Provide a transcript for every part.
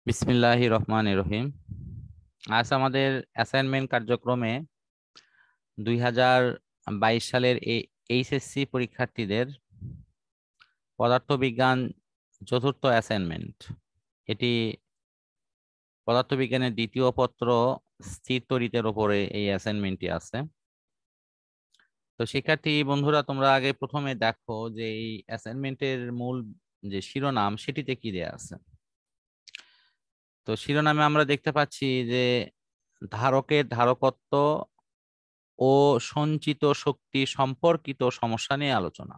বিসমিল্লাহির রহমানির রহিম। আজ আমাদের অ্যাসাইনমেন্ট কার্যক্রমে 2022 সালের এইচএসসি পরীক্ষার্থীদের পদার্থবিজ্ঞান চতুর্থ অ্যাসাইনমেন্ট। এটি পদার্থবিজ্ঞানের দ্বিতীয় পত্র স্থির তড়িতের উপরে এই অ্যাসাইনমেন্টটি আছে। তো শিক্ষার্থী বন্ধুরা, তোমরা আগে প্রথমে দেখো যে এই অ্যাসাইনমেন্টের মূল যে শিরোনাম সেটিতে কি দেয়া আছে। তো শিরোনামে আমরা দেখতে পাচ্ছি যে ধারকের ধারকত্ব ও সঞ্চিত শক্তি সম্পর্কিত সমস্যা নিয়ে আলোচনা।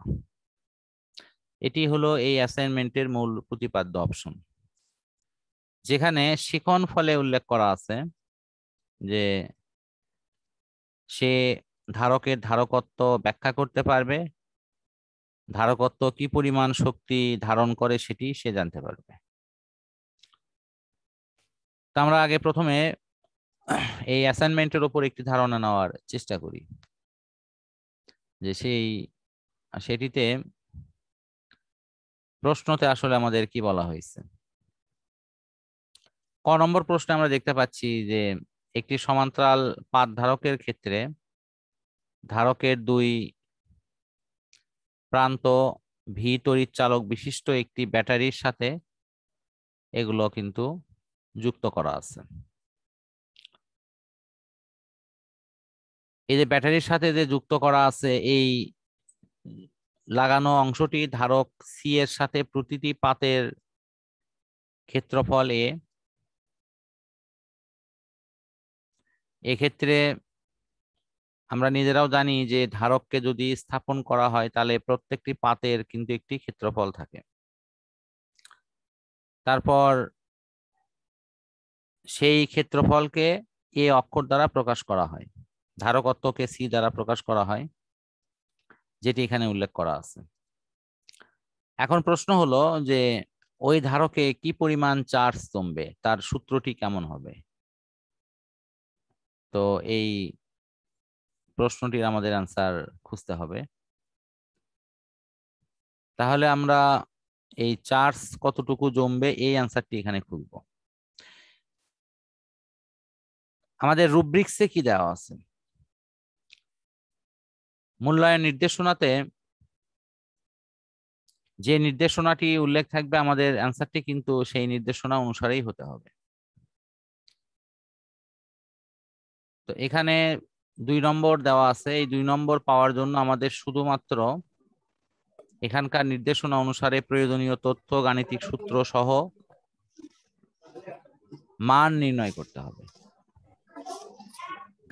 এটি হলো এই অ্যাসাইনমেন্টের মূল প্রতিপাদ্য অপশন, যেখানে শিখন ফলে উল্লেখ করা আছে যে সে ধারকের ধারকত্ব ব্যাখ্যা করতে পারবে, ধারকত্ব কি পরিমাণ শক্তি ধারণ করে সেটি সে জানতে পারবে। তো আমরা আগে প্রথমে এই অ্যাসাইনমেন্টের উপর একটি ধারণা নেওয়ার চেষ্টা করি যে সেটিতে প্রশ্নতে আসলে আমাদের কি বলা হয়েছে। ক নম্বর প্রশ্নে আমরা দেখতে পাচ্ছি যে একটি সমান্তরাল পাত ধারকের ক্ষেত্রে ধারকের দুই প্রান্ত ভি তড়িৎ চালক বিশিষ্ট একটি ব্যাটারির সাথে এগুলো কিন্তু যুক্ত করা আছে। এই যে ব্যাটারির সাথে যে যুক্ত করা আছে, এই লাগানো অংশটি ধারক সি এর সাথে প্রতিটি পাতের ক্ষেত্রফল এক্ষেত্রে আমরা নিজেরাও জানি যে ধারককে যদি স্থাপন করা হয় তাহলে প্রত্যেকটি পাতের কিন্তু একটি ক্ষেত্রফল থাকে। তারপর সেই ক্ষেত্রফলকে এ অক্ষর দ্বারা প্রকাশ করা হয়, ধারকত্বকে সি দ্বারা প্রকাশ করা হয়, যেটি এখানে উল্লেখ করা আছে। এখন প্রশ্ন হলো যে ওই ধারকে কি পরিমাণ চার্জ জমবে, তার সূত্রটি কেমন হবে। তো এই প্রশ্নটির আমাদের আনসার খুঁজতে হবে। তাহলে আমরা এই চার্জ কতটুকু জমবে এই আনসারটি এখানে খুঁজব। আমাদের রুব্রিক্সে কি দেওয়া আছে, মূল্যায়ন নির্দেশনাতে যে নির্দেশনাটি উল্লেখ থাকবে আমাদের অ্যান্সারটি কিন্তু সেই নির্দেশনা অনুসারেই হতে হবে। তো এখানে 2 নম্বর দেওয়া আছে। এই 2 নম্বর পাওয়ার জন্য আমাদের শুধুমাত্র এখানকার নির্দেশনা অনুসারে প্রয়োজনীয় তথ্য, গাণিতিক সূত্র সহ মান নির্ণয় করতে হবে।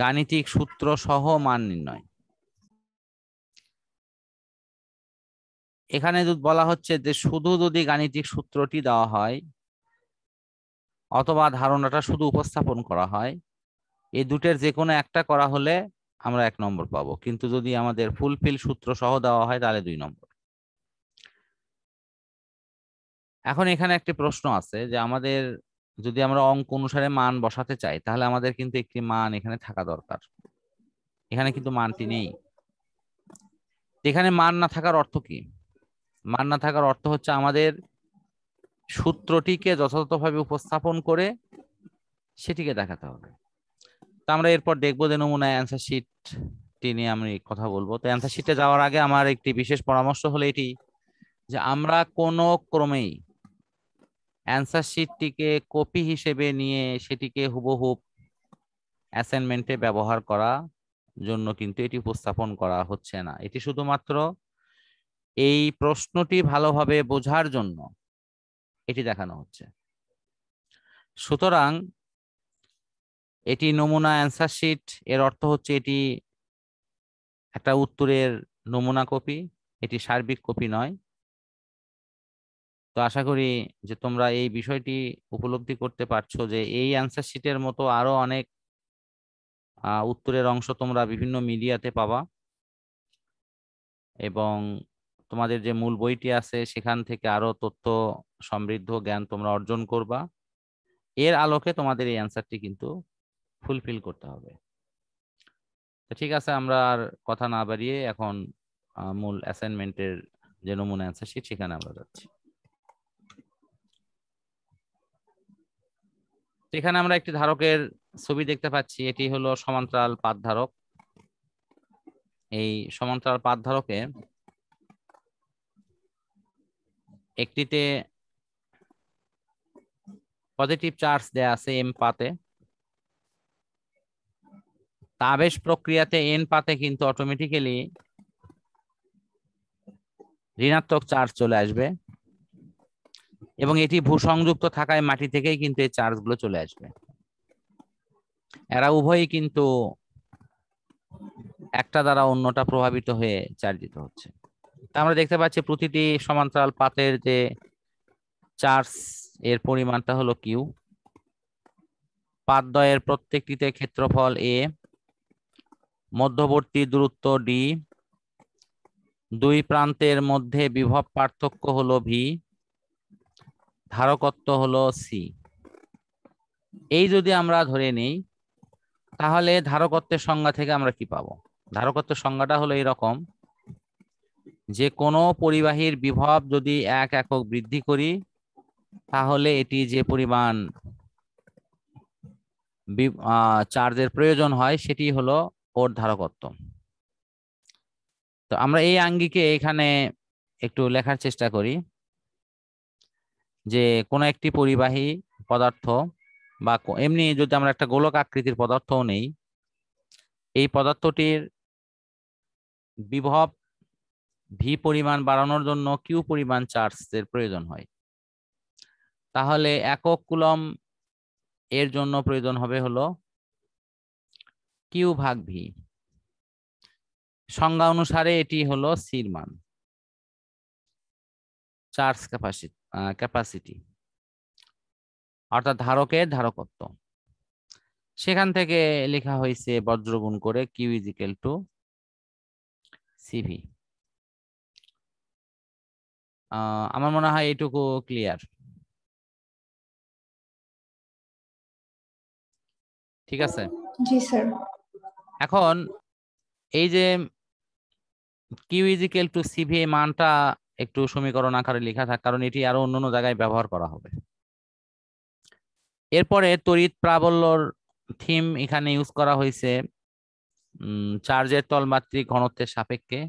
গাণিতিক সূত্র সহ মান নির্ণয়। এখানে বলা হচ্ছে যে শুধু যদি গাণিতিক সূত্রটি দেওয়া হয় অথবা ধারণাটা শুধু উপস্থাপন করা হয়, এই দুটের যে কোনো একটা করা হলে আমরা 1 নম্বর পাবো, কিন্তু যদি আমাদের ফুলফিল সূত্র সহ দেওয়া হয় তাহলে 2 নম্বর। এখন এখানে একটি প্রশ্ন আছে যে আমাদের যদি আমরা অঙ্ক অনুসারে মান বসাতে চাই তাহলে আমাদের কিন্তু একটি মান এখানে থাকা দরকার। এখানে কিন্তু মানটি নেই। এখানে মান না থাকার অর্থ কি? মান না থাকার অর্থ হচ্ছে আমাদের সূত্রটিকে যথাযথভাবে উপস্থাপন করে সেটিকে দেখাতে হবে। তো আমরা এরপর দেখবো যে নমুনা অ্যান্সার শিটটি নিয়ে আমি কথা বলবো। তো অ্যান্সার শিটে যাওয়ার আগে আমার একটি বিশেষ পরামর্শ হলো এটি যে আমরা কোনো ক্রমেই অ্যান্সার শিটটিকে কপি হিসেবে নিয়ে সেটিকে হুবহু অ্যাসাইনমেন্টে ব্যবহার করা জন্য কিন্তু এটি উপস্থাপন করা হচ্ছে না। এটি শুধুমাত্র এই প্রশ্নটি ভালোভাবে বোঝার জন্য এটি দেখানো হচ্ছে। সুতরাং এটি নমুনা অ্যান্সার শিট, এর অর্থ হচ্ছে এটি একটা উত্তরের নমুনা কপি, এটি সার্বিক কপি নয়। তো আশা করি যে তোমরা এই বিষয়টি উপলব্ধি করতে পারছো যে এই অ্যান্সার শিটের মতো আরো অনেক উত্তরের অংশ তোমরা বিভিন্ন মিডিয়াতে পাবা, এবং তোমাদের যে মূল বইটি আছে সেখান থেকে আরো তথ্য সমৃদ্ধ জ্ঞান তোমরা অর্জন করবা। এর আলোকে তোমাদের এই অ্যান্সারটি কিন্তু ফুলফিল করতে হবে। তো ঠিক আছে, আমরা আর কথা না বাড়িয়ে এখন মূল অ্যাসাইনমেন্টের যে নমুনা অ্যান্সার শিট সেখানে আমরা যাচ্ছি। এখানে আমরা একটি ধারকের ছবি দেখতে পাচ্ছি, এটি হলো সমান্তরাল পাত ধারক। এই সমান্তরাল পাত ধারকে একটিতে পজিটিভ চার্জ দেয়া আছে এম পাতে, তা আবেশ প্রক্রিয়াতে এন পাতে কিন্তু অটোমেটিক্যালি ঋণাত্মক চার্জ চলে আসবে, এবং এটি ভূসংযুক্ত থাকায় মাটি থেকেই কিন্তু এই চার্জ গুলো চলে আসবে। এরা উভয়ই কিন্তু একটা দ্বারা অন্যটা প্রভাবিত হয়ে চার্জিত হচ্ছে। তা আমরা দেখতে পাচ্ছি প্রতিটি সমান্তরাল পাতের যে চার্জ এর পরিমাণটা হলো কিউ। পাতদ্বয়ের প্রত্যেকটিতে ক্ষেত্রফল এ, মধ্যবর্তী দূরত্ব ডি, দুই প্রান্তের মধ্যে বিভব পার্থক্য হলো ভি, ধারকত্ব হলো সি। এই যদি আমরা ধরে নেই, তাহলে ধারকত্বের সংজ্ঞা থেকে আমরা কি পাবো? ধারকত্বের সংজ্ঞাটা হলো এরকম, যে কোনো পরিবাহীর বিভব যদি 1 একক বৃদ্ধি করি, তাহলে এটি যে পরিমাণ চার্জের প্রয়োজন হয় সেটি হলো ওর ধারকত্ব। তো আমরা এই আঙ্গিকে এখানে একটু লেখার চেষ্টা করি, যে কোনো একটি পরিবাহী পদার্থ বা এমনি যদি আমরা একটা গোলক আকৃতির পদার্থও নেই, এই পদার্থটির বিভব ভি পরিমাণ বাড়ানোর জন্য কিউ পরিমাণ চার্জের প্রয়োজন হয়। তাহলে একক কুলম্ব এর জন্য প্রয়োজন হবে হলো কিউ ভাগ ভি। সংজ্ঞা অনুসারে এটি হলো সির মান, চার্জ ক্যাপাসিটি, অর্থাৎ ধারকের ধারকত্ব। সেখান থেকে লেখা হয়েছে বজ্র গুণ করে Q is equal to CV. আমার মনে হয় এইটুকু ক্লিয়ার। ঠিক আছে। জি স্যার। এখন এই যে Q is equal to CV মানটা একটু সমীকরণ আকারে লেখা থাক, কারণ এটি আরো অন্যান্য জায়গায় ব্যবহার করা হবে। এরপরে তড়িৎ প্রাবল্যর থিম এখানে ইউজ করা হয়েছে চার্জের তলমাত্রিক ঘনত্বের সাপেক্ষে।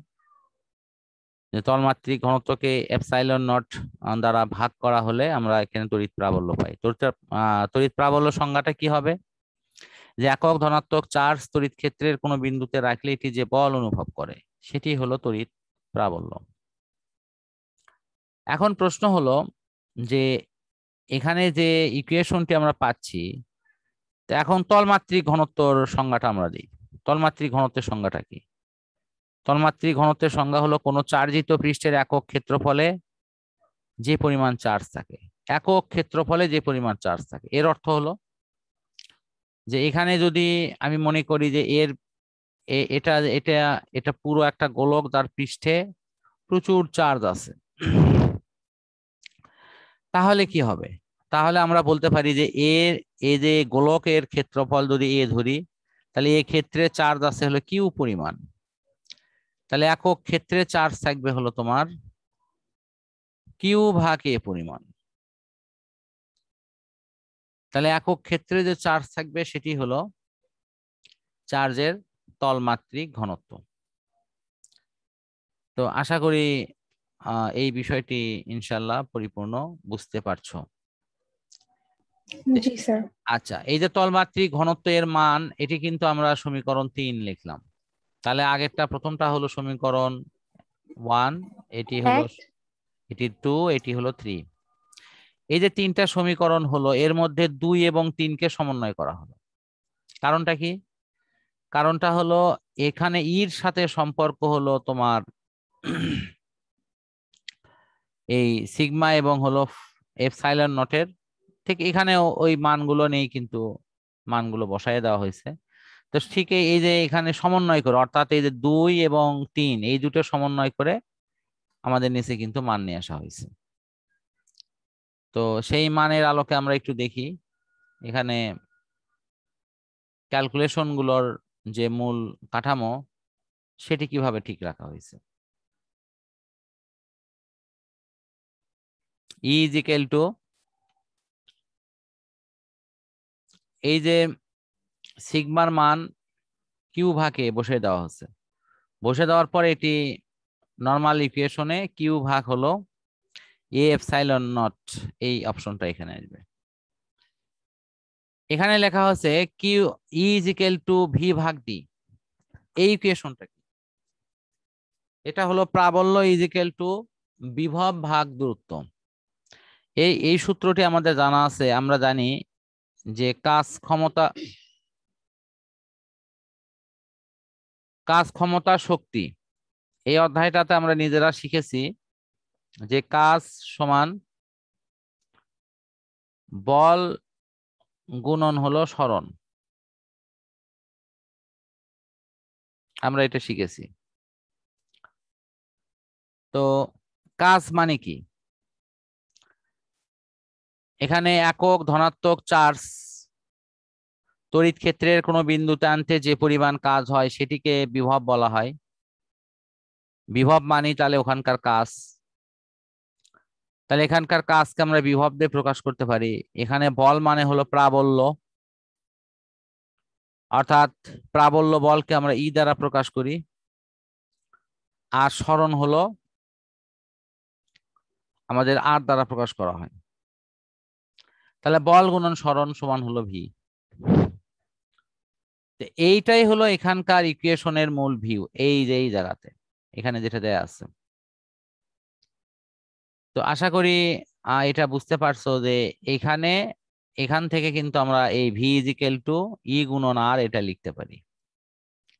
তলমাত্রিক ঘনত্বকে এপসাইলন নট দ্বারা ভাগ করা হলে আমরা এখানে তড়িৎ প্রাবল্য পাই। তড়িৎ প্রাবল্য সংজ্ঞাটা কি হবে? যে একক ধনাত্মক চার্জ তড়িৎ ক্ষেত্রের কোনো বিন্দুতে রাখলে এটি যে বল অনুভব করে সেটি হলো তড়িৎ প্রাবল্য। এখন প্রশ্ন হলো যে এখানে যে ইকুয়েশনটি আমরা পাচ্ছি, তো এখন তলমাত্রিক ঘনত্বর সংজ্ঞাটা আমরা দিই। তলমাত্রিক ঘনত্বের সংজ্ঞাটা কি? তলমাত্রিক ঘনত্বের সংজ্ঞা হলো কোনো চার্জিত পৃষ্ঠের একক ক্ষেত্রফলে যে পরিমাণ চার্জ থাকে। একক ক্ষেত্রফলে যে পরিমাণ চার্জ থাকে, এর অর্থ হলো যে এখানে যদি আমি মনে করি যে এটা এটা এটা পুরো একটা গোলক, তার পৃষ্ঠে প্রচুর চার্জ আছে, তাহলে কি হবে? তাহলে আমরা বলতে পারি যে এই যে গোলকের ক্ষেত্রফল যদি এ ধরি, তাহলে এই ক্ষেত্রে চার্জ আছে হলো কিউ পরিমাণ। তাহলে একক ক্ষেত্রে চার্জ থাকবে হলো তোমার কিউ ভাগ এ পরিমাণ। তাহলে একক ক্ষেত্রে যে চার্জ থাকবে সেটি হলো চার্জের তলমাত্রিক ঘনত্ব। তো আশা করি এই বিষয়টি ইনশাল্লাহ পরিপূর্ণ বুঝতে পারছো। জি স্যার। আচ্ছা, এই যে তলমাত্রিক ঘনত্ব এর মান, এটি কিন্তু আমরা সমীকরণ 3 লিখলাম। তাহলে আগেরটা প্রথমটা হলো সমীকরণ 1, এটি হলো, এটি 2, এটি হলো 3। এই যে তিনটা সমীকরণ হলো, এর মধ্যে 2 এবং 3কে সমন্বয় করা হলো। কারণটা কি? কারণটা হলো এখানে ইর সাথে সম্পর্ক হলো তোমার এই সিগমা এবং হলো এপসাইলন নটের, ঠিক এখানে ওই মানগুলো নেই, কিন্তু মানগুলো বসায় দেওয়া হয়েছে। তো ঠিক এই যে এখানে সমন্বয় করে, অর্থাৎ এই যে 2 এবং 3 এই দুটো সমন্বয় করে আমাদের নিচে কিন্তু মান নিয়ে আসা হয়েছে। তো সেই মানের আলোকে আমরা একটু দেখি এখানে ক্যালকুলেশন গুলোর যে মূল কাঠামো সেটি কিভাবে ঠিক রাখা হয়েছে। E is equal to এই যে সিগমার মান কিউ ভাগে বসে দেওয়া হচ্ছে, বসে দেওয়ার পর এটি নর্মাল ইকুয়েশনে কিউ ভাগ হলো এ এপসাইলন নট, এই অপশনটা এখানে আসবে। এখানে লেখা হচ্ছে Q is equal to V ভাগ ডি। এই ইকুয়েশনটা কি? এটা হলো প্রাবল্য ইজ ইকুয়াল টু বিভব ভাগ দূরত্ব। এই সূত্রটি আমাদের জানা আছে। আমরা জানি যে কাজ ক্ষমতা শক্তি, এই অধ্যায়টাতে আমরা নিজেরা শিখেছি যে কাজ সমান বল গুণন হলো সরণ। আমরা এটা শিখেছি। তো কাজ মানে কি? এখানে একক ধনাত্মক চার্জ তড়িৎ ক্ষেত্রের কোনো বিন্দুতে আনতে যে পরিমাণ কাজ হয় সেটিকে বিভব বলা হয়। বিভব মানি তাহলে ওখানকার কাজ, তাহলে এখানকার কাজকে আমরা বিভব দিয়ে প্রকাশ করতে পারি। এখানে বল মানে হলো প্রাবল্য, অর্থাৎ প্রাবল্য বলকে আমরা ই দ্বারা প্রকাশ করি, আর সরণ হলো আমাদের আর দ্বারা প্রকাশ করা হয়। তাহলে বল গুণন সরণ সমান হলো ভি। এইটাই হলো এখানকার ইকুয়েশনের মূল ভিউ, এই যে এই জায়গাতে এখানে যেটা দেয়া আছে। তো আশা করি এটা বুঝতে পারছো যে এখান থেকে কিন্তু আমরা এই ভি ইজ ইকুয়াল টু ই গুণন আর এটা লিখতে পারি।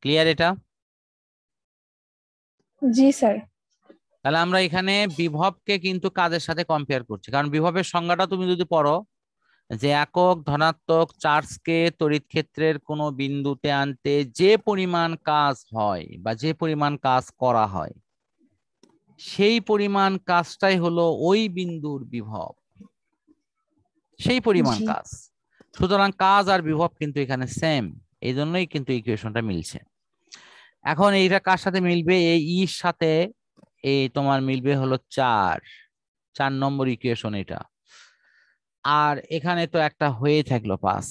ক্লিয়ার এটা? জি স্যার। তাহলে আমরা এখানে বিভবকে কিন্তু কাজের সাথে কম্পেয়ার করছি, কারণ বিভবের সংজ্ঞাটা তুমি যদি পড়ো যে একক ধনাত্মক চার্জকে তড়িৎ ক্ষেত্রের কোনো বিন্দুতে আনতে যে পরিমাণ কাজ হয় বা যে পরিমাণ কাজ করা হয় সেই পরিমাণ কাজটাই হলো ওই বিন্দুর বিভব, সেই পরিমাণ জি কাজ। সুতরাং কাজ আর বিভব কিন্তু এখানে সেম, এই জন্যই কিন্তু ইকুয়েশনটা মিলছে। এখন এইটা কার সাথে মিলবে? এই ইর সাথে এই তোমার মিলবে হলো 4 নম্বর ইকুয়েশন এটা। আর এখানে তো একটা হয়ে থাকলো 5।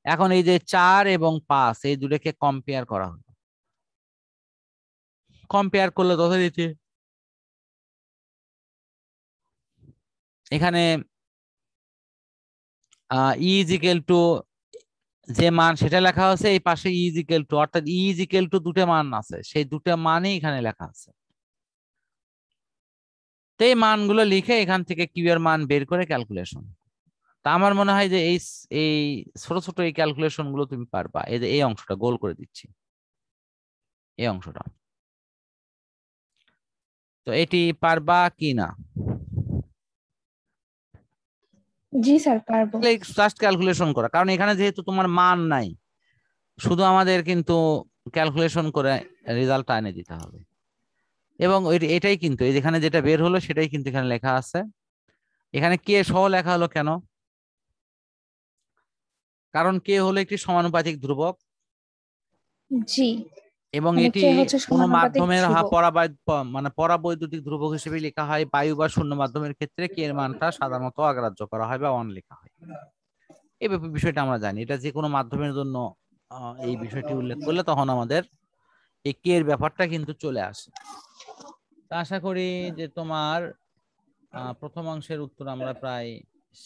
এখন এই যে 4 এবং 5 এই দুটোকে কম্পেয়ার করা হলো। কম্পেয়ার করলে যথারীতি এখানে ইজ ইকুয়াল টু যে মান সেটা লেখা আছে, এই পাশে ইজ ইকুয়াল টু, অর্থাৎ ইজ ইকুয়াল টু দুটো মান আছে, সেই দুটো মানই এখানে লেখা আছে। তো এই মানগুলো লিখে এখান থেকে কিউ এর মান বের করে ক্যালকুলেশন। তা আমার মনে হয় যে এই ছোট ছোট এই ক্যালকুলেশন গুলো তুমি পারবা। এই যে এই অংশটা গোল করে দিচ্ছি, এই অংশটা, তো এটি পারবা কি না? জি স্যার পারবো। জাস্ট ক্যালকুলেশন করা, কারণ এখানে যেহেতু তোমার মান নাই, শুধু আমাদের কিন্তু ক্যালকুলেশন করে রেজাল্টটা এনে দিতে হবে। এবং এটাই কিন্তু এই যেখানে যেটা বের হলো সেটাই কিন্তু এখানে লেখা আছে। এখানে কে সহ লেখা হলো কেন? কারণ কে হলো একটি সমানুপাতিক ধ্রুবক, জি এবং মানে এটি কে হচ্ছে কোনো সমানুপাতিক মাধ্যমের ধ্রুবক। মানে পরাবৈদ্যুতিক ধ্রুবক হিসেবে লেখা হয়। বায়ু বা শূন্য মাধ্যমের ক্ষেত্রে কে এর মানটা সাধারণত অগ্রাহ্য করা হয় বা অন লেখা হয়। এই বিষয়টা আমরা জানি। এটা যে কোনো মাধ্যমের জন্য এই বিষয়টি উল্লেখ করলে তখন আমাদের এই কে এর ব্যাপারটা কিন্তু চলে আসে। তা আশা করি যে তোমার প্রথম অংশের উত্তর আমরা প্রায়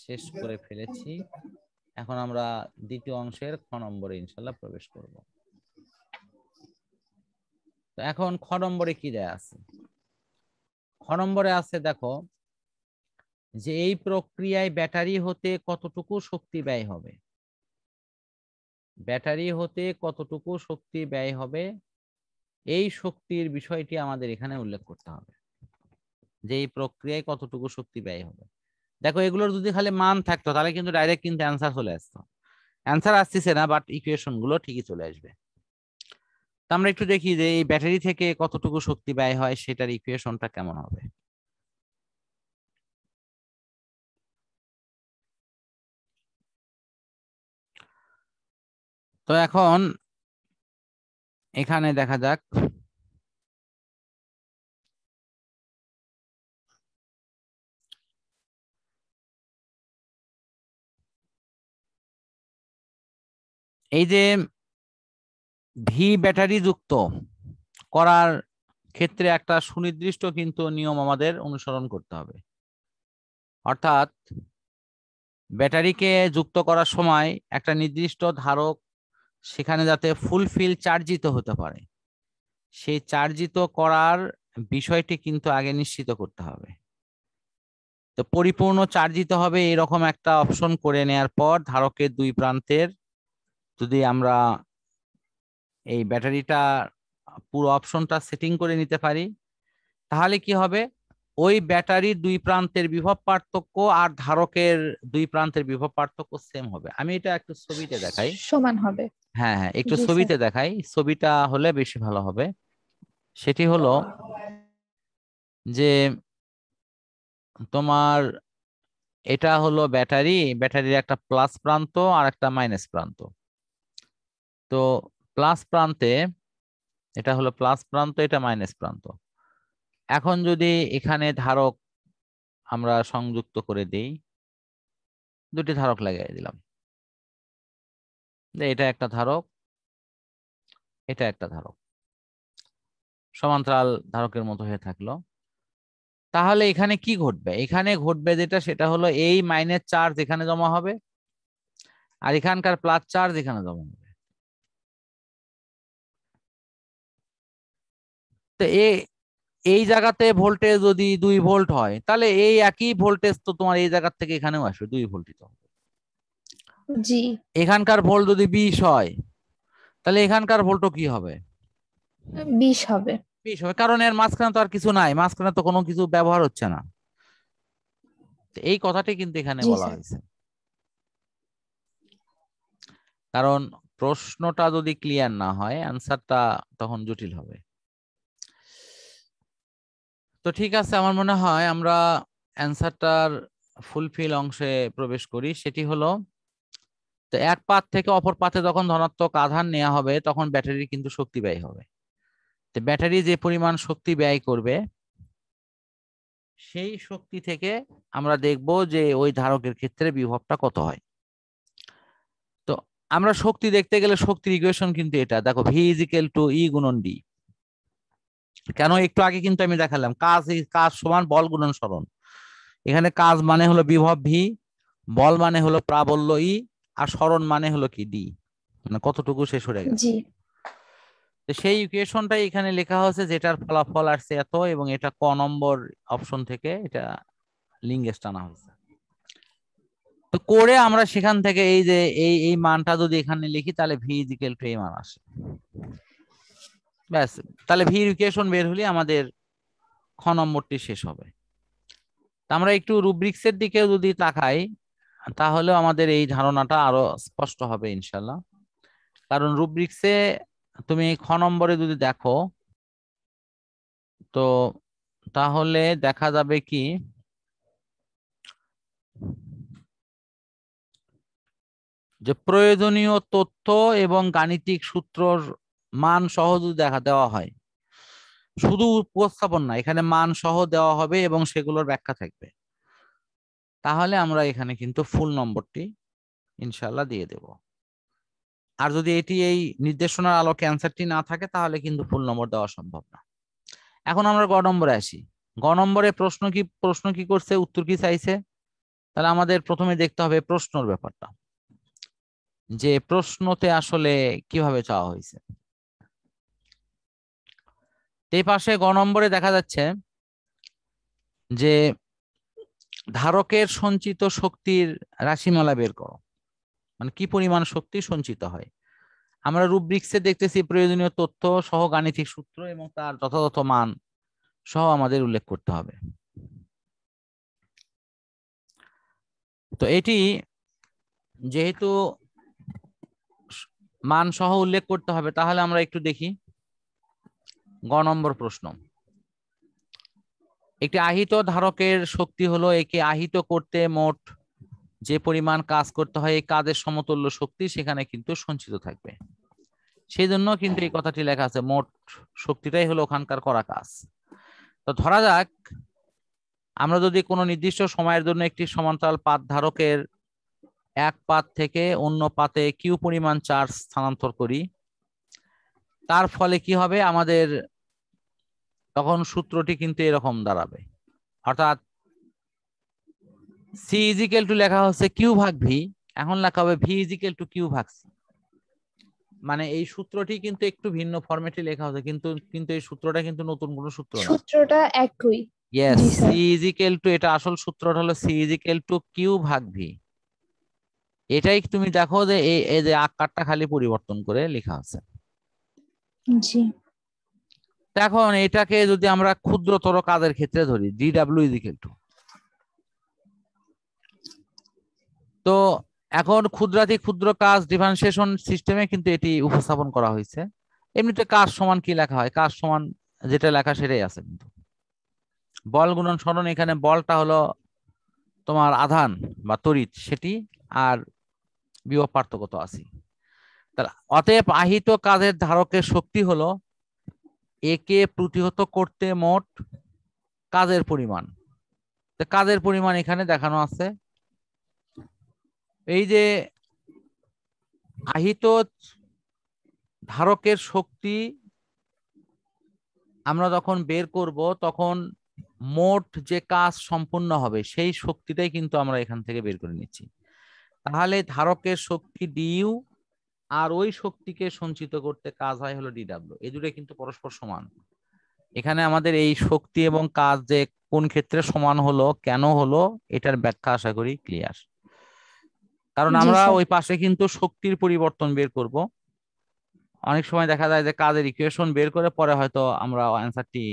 শেষ করে ফেলেছি। এখন আমরা দ্বিতীয় অংশের খ নম্বরে ইনশাল্লাহ প্রবেশ করব। তো এখন খ নম্বরে কি দেয়া আছে? খ নম্বরে আছে দেখো যে এই প্রক্রিয়ায় ব্যাটারি হতে কতটুকু শক্তি ব্যয় হবে। ব্যাটারি হতে কতটুকু শক্তি ব্যয় হবে, এই শক্তির বিষয়টি আমাদের এখানে উল্লেখ করতে হবে, যে এই প্রক্রিয়ায় কতটুকু শক্তি ব্যয় হবে। দেখো এগুলোর যদি খালি মান থাকতো তাহলে কিন্তু ডাইরেক্ট কিন্তু অ্যান্সার চলে আসতো। অ্যান্সার আসতেছে না, বাট ইকুয়েশন গুলো ঠিকই চলে আসবে। তো আমরা একটু দেখি যে এই ব্যাটারি থেকে কতটুকু শক্তি ব্যয় হয় সেটার ইকুয়েশনটা কেমন হবে। তো এখন এখানে দেখা যাক এই যে ভি ব্যাটারি যুক্ত করার ক্ষেত্রে একটা সুনির্দিষ্ট কিন্তু নিয়ম আমাদের অনুসরণ করতে হবে। অর্থাৎ ব্যাটারিকে যুক্ত করার সময় একটা নির্দিষ্ট ধারক সেখানে যাতে ফুলফিল চার্জিত হতে পারে, সেই চার্জিত করার বিষয়টি কিন্তু আগে নিশ্চিত করতে হবে। তো পরিপূর্ণ চার্জিত হবে এরকম একটা অপশন করে নেয়ার পর ধারকের দুই প্রান্তের যদি আমরা এই ব্যাটারিটা পুরো অপশনটা সেটিং করে নিতে পারি, তাহলে কি হবে, ওই ব্যাটারির দুই প্রান্তের বিভব পার্থক্য আর ধারকের দুই প্রান্তের বিভব পার্থক্য সেম হবে। আমি এটা একটু ছবিতে দেখাই। সমান হবে। হ্যাঁ হ্যাঁ, একটু জি স্যার। ছবিতে দেখাই, ছবিটা হলে বেশি ভালো হবে। সেটি হলো যে তোমার এটা হলো ব্যাটারি, ব্যাটারির একটা প্লাস প্রান্ত আর একটা মাইনাস প্রান্ত। তো প্লাস প্রান্তে এটা হলো প্লাস প্রান্ত, এটা মাইনাস প্রান্ত। এখন যদি এখানে ধারক আমরা সংযুক্ত করে দেই, দুটি ধারক লাগিয়ে দিলাম, এটা একটা ধারক, এটা একটা ধারক, সমান্তরাল ধারকের মতো হয়ে থাকলো। তাহলে এখানে কি ঘটবে, এখানে ঘটবে যেটা সেটা হলো এই মাইনাস চার্জ এখানে জমা হবে আর এখানকার প্লাস চার্জ এখানে জমা হবে। তো এই জায়গাতে ভোল্টেজ যদি 2 ভোল্ট হয়, তাহলে এই একই ভোল্টেজ তো তোমার এই জায়গা থেকে এখানেও আসবে, 2 ভোল্টই তো হবে। জি। এখানকার ভোল্ট যদি 20 হয়, তাহলে এখানকার ভোল্টও কি হবে, 20 হবে। 20 হবে, কারণ এর মাঝখানে তো আর কিছু নাই, মাঝখানে তো কোনো কিছু ব্যবহার হচ্ছে না। তো এই কথাটি কিন্তু এখানে জি বলা স্যার। হয়েছে। কারণ প্রশ্নটা যদি ক্লিয়ার না হয় অ্যান্সারটা তখন জটিল হবে। তো ঠিক আছে, আমার মনে হয় আমরা অ্যান্সারটার ফুলফিল অংশে প্রবেশ করি। সেটি হলো, তো এক পাত থেকে অপর পাতে যখন ধনাত্মক আধান নেওয়া হবে তখন ব্যাটারি কিন্তু শক্তি ব্যয় হবে। তো ব্যাটারি যে পরিমাণ শক্তি ব্যয় করবে সেই শক্তি থেকে আমরা দেখব যে ওই ধারকের ক্ষেত্রে বিভবটা কত হয়। তো আমরা শক্তি দেখতে গেলে শক্তির ইকুয়েশন কিন্তু এটা দেখো, ভি ইজ ইকুয়াল টু ই গুণন ডি। কেন, একটু আগে কিন্তু আমি দেখালাম কাজ কাজ সমান বল গুণন সরণ। এখানে কাজ মানে হলো বিভব ভি, বল মানে হলো প্রাবল্য ই, আর সরণ মানে হলো কি ডি, মানে কতটুকু সে সরে গেছে। জি। তো সেই ইকুয়েশনটাই এখানে লেখা হয়েছে, যেটার ফলাফল আসছে এত, এবং এটা ক নম্বর অপশন থেকে এটা লিঙ্গেস টানা হয়েছে। তো করে আমরা সেখান থেকে এই যে এই মানটা যদি এখানে লিখি তাহলে ভি ইজ ইকুয়াল টু এই মান আসে, ব্যাস। তাহলে ভি ইকুয়েশন বের হলে আমাদের খ নম্বরটি শেষ হবে। আমরা একটু রুব্রিক্সের দিকে যদি তাকাই তাহলেও আমাদের এই ধারণাটা আরো স্পষ্ট হবে ইনশাল্লাহ। কারণ রুব্রিক্সে তুমি খ নম্বরে যদি দেখো, তো তাহলে দেখা যাবে কি, যে প্রয়োজনীয় তথ্য এবং গাণিতিক সূত্রর মান সহ যদি দেওয়া হয়, শুধু উপস্থাপন না, এখানে মান সহ দেওয়া হবে এবং সেগুলোর ব্যাখ্যা থাকবে, তাহলে আমরা এখানে কিন্তু ফুল নম্বরটি ইনশাল্লাহ দিয়ে দেব। আর যদি এটি এই নির্দেশনার আলোকে অ্যান্সারটি না থাকে তাহলে কিন্তু ফুল নম্বর দেওয়া সম্ভব না। এখন আমরা গ নম্বরে আসি। গ নম্বরে প্রশ্ন কি করছে, উত্তর কি চাইছে। তাহলে আমাদের প্রথমে দেখতে হবে প্রশ্নর ব্যাপারটা, যে প্রশ্নতে আসলে কিভাবে চাওয়া হয়েছে। এই পাশে গ নম্বরে দেখা যাচ্ছে যে ধারকের সঞ্চিত শক্তির রাশিমালা বের করো, মানে কি পরিমাণ শক্তি সঞ্চিত হয়। আমরা রুব্রিক্সে দেখতেছি প্রয়োজনীয় তথ্য সহ গাণিতিক সূত্র এবং তার যথাযথ মান সহ আমাদের উল্লেখ করতে হবে। তো এটি যেহেতু মান সহ উল্লেখ করতে হবে, তাহলে আমরা একটু দেখি গ নম্বর প্রশ্ন। একটি আহিত ধারকের শক্তি হলো একে আহিত করতে মোট যে পরিমাণ কাজ করতে হয় এই কাজের সমতুল্য শক্তি সেখানে কিন্তু সঞ্চিত থাকবে। সেই জন্য কিন্তু এই কথাটি লেখা আছে, মোট শক্তিটাই হলো ওখানকার করা কাজ। তো ধরা যাক আমরা যদি কোনো নির্দিষ্ট সময়ের জন্য একটি সমান্তরাল পাত ধারকের এক পাত থেকে অন্য পাতে কিউ পরিমাণ চার্জ স্থানান্তর করি, তার ফলে কি হবে আমাদের তখন সূত্রটি কিন্তু এরকম দাঁড়াবে, অর্থাৎ সি ইজিক্যাল টু লেখা হচ্ছে কিউ ভাগ ভি, এখন লেখা হবে ভি ইজিক্যাল টু কিউ ভাগ সি। মানে এই সূত্রটি কিন্তু একটু ভিন্ন ফরম্যাটে লেখা হচ্ছে, কিন্তু কিন্তু এই সূত্রটা কিন্তু নতুন কোনো সূত্র না। সূত্রটা একই। ইয়েস, জি স্যার। সি ইজিক্যাল টু, এটা আসল সূত্রটা হলো সি ইজিক্যাল টু কিউ ভাগ ভি। এটাই তুমি দেখো যে এই যে আকারটা খালি পরিবর্তন করে লেখা আছে। জি। এখন এটাকে যদি আমরা ক্ষুদ্রতর কাজের ক্ষেত্রে ধরি, ডিডাব্লিউ ইজিক্যাল টু, তো এখন ক্ষুদ্রাতি ক্ষুদ্র কাজ ডিফারেন্সিয়েশন সিস্টেমে কিন্তু এটি উপস্থাপন করা হয়েছে। এমনিতে কাজ সমান কি লেখা হয়, কাজ সমান যেটা লেখা সেটাই আছে, কিন্তু বল গুণন সরণ, এখানে বলটা হলো তোমার আধান বা তড়িৎ সেটি, আর বিভব পার্থক্য তো আছে। তাহলে অতএব আহিত কাজের ধারকের শক্তি হলো একে প্রতিহত করতে মোট কাজের পরিমাণ। কাজের পরিমাণ এখানে দেখানো আছে। এই যে আহিত ধারকের শক্তি আমরা যখন বের করব তখন মোট যে কাজ সম্পূর্ণ হবে সেই শক্তিটাই কিন্তু আমরা এখান থেকে বের করে নিচ্ছি। তাহলে ধারকের শক্তি ডিইউ আর ওই শক্তিকে সঞ্চিত করতে কাজ হয় হলো ডিডাব্লিউ, এই দুটো কিন্তু পরস্পর সমান। এখানে আমাদের এই শক্তি এবং কাজ যে কোন ক্ষেত্রে সমান হলো, কেন হলো, এটার ব্যাখ্যা আশা করি ক্লিয়ার। কারণ জি আমরা স্যার। ওই পাশে কিন্তু শক্তির পরিবর্তন বের করব। অনেক সময় দেখা যায় যে কাজের ইকুয়েশন বের করে পরে হয়তো আমরা অ্যান্সারটি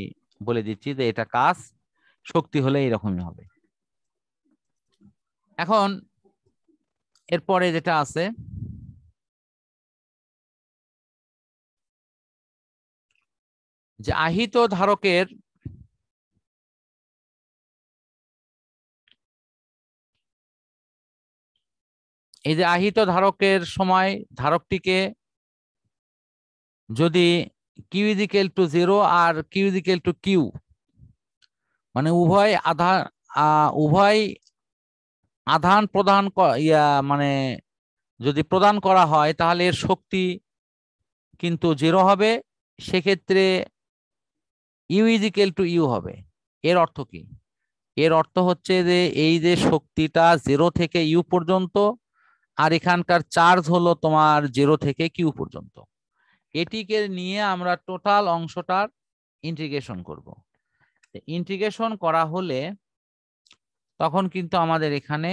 বলে দিচ্ছি যে এটা কাজ, শক্তি হলে এরকমই হবে। এখন এরপরে যেটা আছে, যে আহিত ধারকের এই যে আহিত ধারকের সময় ধারকটিকে যদি কিউ ইজিক্যাল টু 0 আর কিউ ইজিক্যাল টু কিউ, মানে উভয় আধান প্রদান মানে যদি প্রদান করা হয় তাহলে এর শক্তি কিন্তু 0 হবে, সেক্ষেত্রে ইউ ইজিক্যাল টু ইউ হবে। এর অর্থ কি? এর অর্থ হচ্ছে যে এই যে শক্তিটা 0 থেকে ইউ পর্যন্ত, আর এখানকার চার্জ হলো তোমার 0 থেকে কিউ পর্যন্ত, এটিকে নিয়ে আমরা টোটাল অংশটার ইন্টিগ্রেশন করব। ইন্টিগ্রেশন করা হলে তখন কিন্তু আমাদের এখানে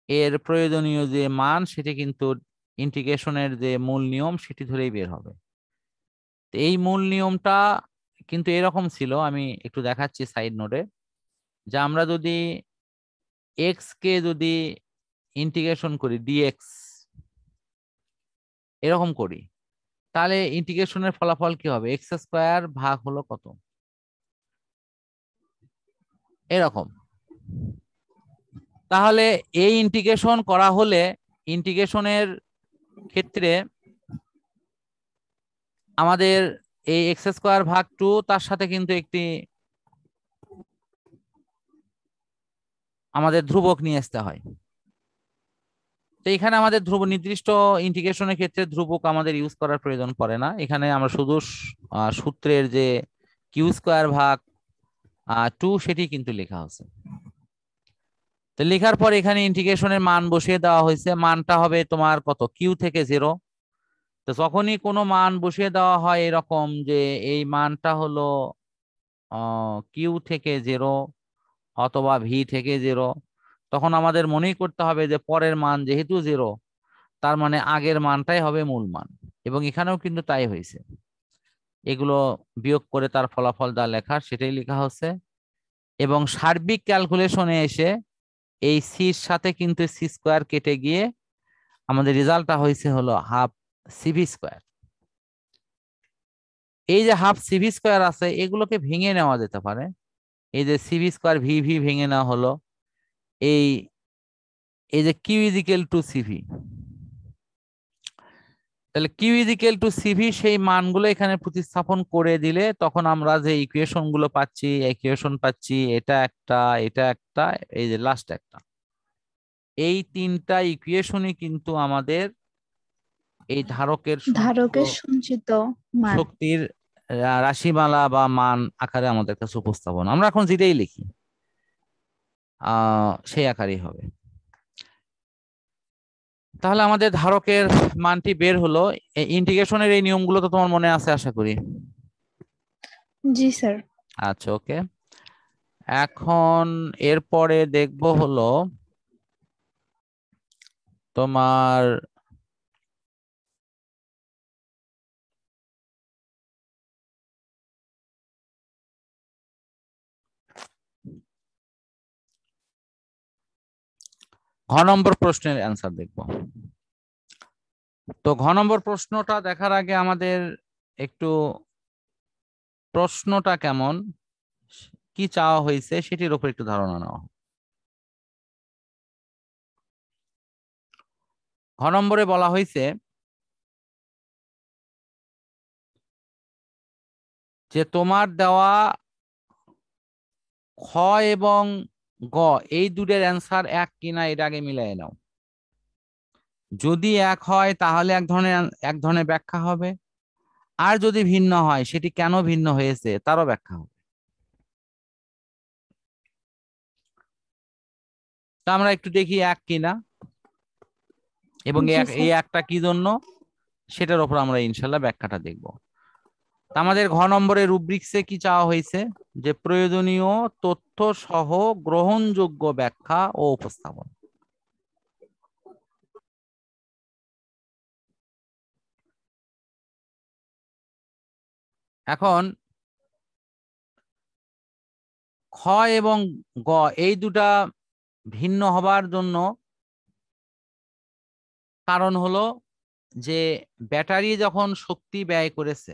এর প্রয়োজনীয় যে মান সেটি কিন্তু ইন্টিগ্রেশনের যে মূল নিয়ম সেটি ধরেই বের হবে। এই মূল নিয়মটা কিন্তু এরকম ছিল, আমি একটু দেখাচ্ছি সাইড নোটে, যে আমরা যদি এক্স কে যদি ইন্টিগ্রেশন করি ডিএক্স এরকম করি, তাহলে ইন্টিগ্রেশনের ফলাফল কি হবে, এক্স স্কোয়ার ভাগ হলো কত, এরকম। তাহলে এই ইন্টিগ্রেশন করা হলে ইন্টিগ্রেশনের ক্ষেত্রে আমাদের এই এক্স স্কোয়ার ভাগ 2 তার সাথে কিন্তু একটি আমাদের ধ্রুবক নিয়ে আসতে হয়। তো এখানে আমাদের নির্দিষ্ট ইন্টিগ্রেশনের ক্ষেত্রে ধ্রুবক আমাদের ইউজ করার প্রয়োজন পড়ে না, এখানে আমরা শুধু সূত্রের যে কিউ স্কোয়ার ভাগ 2 সেটি কিন্তু লেখা হচ্ছে। তো লেখার পর এখানে ইন্টিগ্রেশনের মান বসিয়ে দেওয়া হয়েছে, মানটা হবে তোমার কত, কিউ থেকে 0। তো যখনই কোনো মান বসিয়ে দেওয়া হয় এরকম যে এই মানটা হলো কিউ থেকে 0 অথবা ভি থেকে 0, তখন আমাদের মনেই করতে হবে যে পরের মান যেহেতু 0 তার মানে আগের মানটাই হবে মূল মান, এবং এখানেও কিন্তু তাই হয়েছে। এগুলো বিয়োগ করে তার ফলাফল যা লেখা সেটাই লেখা হচ্ছে, এবং সার্বিক ক্যালকুলেশনে এসে এই সির সাথে কিন্তু সি স্কোয়ার কেটে গিয়ে আমাদের রেজাল্টটা হয়েছে হলো হাফ সিভি স্কোয়ার। এই যে হাফ সিভি স্কোয়ার আছে এগুলোকে ভেঙে নেওয়া যেতে পারে, এই যে সিভি স্কোয়ার ভি ভি ভেঙে নেওয়া হলো, এই এই যে কিউ ইজিক্যাল টু সিভি, তাহলে কিউ ইজিক্যাল টু সিভি সেই মানগুলো এখানে প্রতিস্থাপন করে দিলে তখন আমরা যে ইকুয়েশন গুলো পাচ্ছি, ইকুয়েশন পাচ্ছি এটা একটা, এটা একটা, এই যে লাস্ট একটা, এই তিনটা ইকুয়েশনই কিন্তু আমাদের এই ধারকের সঞ্চিত সঞ্চিত মান। শক্তির রাশিমালা বা মান আকারে আমাদের কাছে উপস্থাপন। আমরা এখন যেটাই লিখি সেই আকারেই হবে। তাহলে আমাদের ধারকের মানটি বের হলো। ইন্টিগ্রেশনের এই নিয়মগুলো তো তোমার মনে আছে আশা করি। জি স্যার। আচ্ছা, ওকে। এখন এরপরে দেখব হলো তোমার ঘ নম্বর প্রশ্নের অ্যান্সার দেখব। তো ঘ নম্বর প্রশ্নটা দেখার আগে আমাদের একটু প্রশ্নটা কেমন, কি চাওয়া হয়েছে সেটির উপর একটু ধারণা নেওয়া। ঘ নম্বরে বলা হয়েছে যে তোমার দেওয়া খ এবং গ এই দুটোর অ্যান্সার এক কিনা এটা আগে মিলাই নাও। যদি এক হয় তাহলে এক ধরনের ব্যাখ্যা হবে, আর যদি ভিন্ন হয় সেটি কেন ভিন্ন হয়েছে তারও ব্যাখ্যা হবে। তা আমরা একটু দেখি এক কিনা, এবং জি এই স্যার। একটা কি জন্য সেটার উপর আমরা ইনশাল্লাহ ব্যাখ্যাটা দেখব। আমাদের ঘ নম্বরের রুব্রিক্সে কি চাওয়া হয়েছে, যে প্রয়োজনীয় তথ্য সহ গ্রহণযোগ্য ব্যাখ্যা ও উপস্থাপন। এখন খ এবং গ এই দুটা ভিন্ন হবার জন্য কারণ হলো যে ব্যাটারি যখন শক্তি ব্যয় করেছে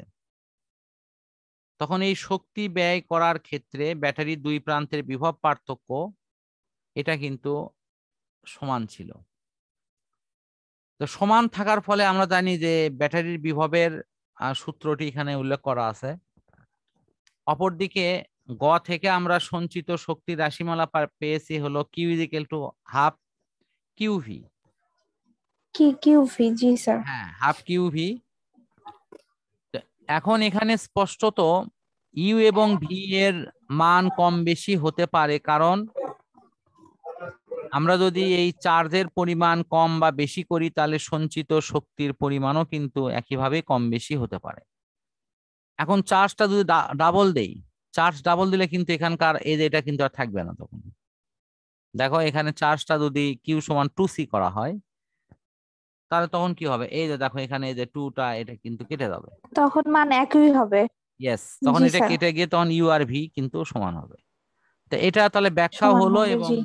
তখন এই শক্তি ব্যয় করার ক্ষেত্রে ব্যাটারির দুই প্রান্তের বিভব পার্থক্য এটা কিন্তু সমান ছিল। তো সমান থাকার ফলে আমরা জানি যে ব্যাটারির বিভবের সূত্রটি এখানে উল্লেখ করা আছে। অপরদিকে গ থেকে আমরা সঞ্চিত শক্তির রাশিমালা পেয়েছি হলো Q is equal to half QV. QV, জি স্যার। হ্যাঁ, হাফ কিউভি। এখন এখানে স্পষ্টত ইউ এবং ভি এর মান কম বেশি হতে পারে, কারণ আমরা যদি এই চার্জের পরিমাণ কম বা বেশি করি তাহলে সঞ্চিত শক্তির পরিমাণও কিন্তু একইভাবে কম বেশি হতে পারে। এখন চার্জটা যদি ডাবল দেই, চার্জ ডাবল দিলে কিন্তু এখানকার এই যে এটা কিন্তু আর থাকবে না। তখন দেখো এখানে চার্জটা যদি কিউ সমান 2c করা হয় তাহলে তখন কি হবে, এই যে দেখো এখানে এই যে 2টা এটা কিন্তু কেটে যাবে। তখন মান একই হবে। ইয়েস, তখন জি এটা স্যার। কেটে গিয়ে তখন ইউ আর ভি কিন্তু সমান হবে। তো এটা তাহলে ব্যাখ্যাও সমান হলো হবে, এবং জি।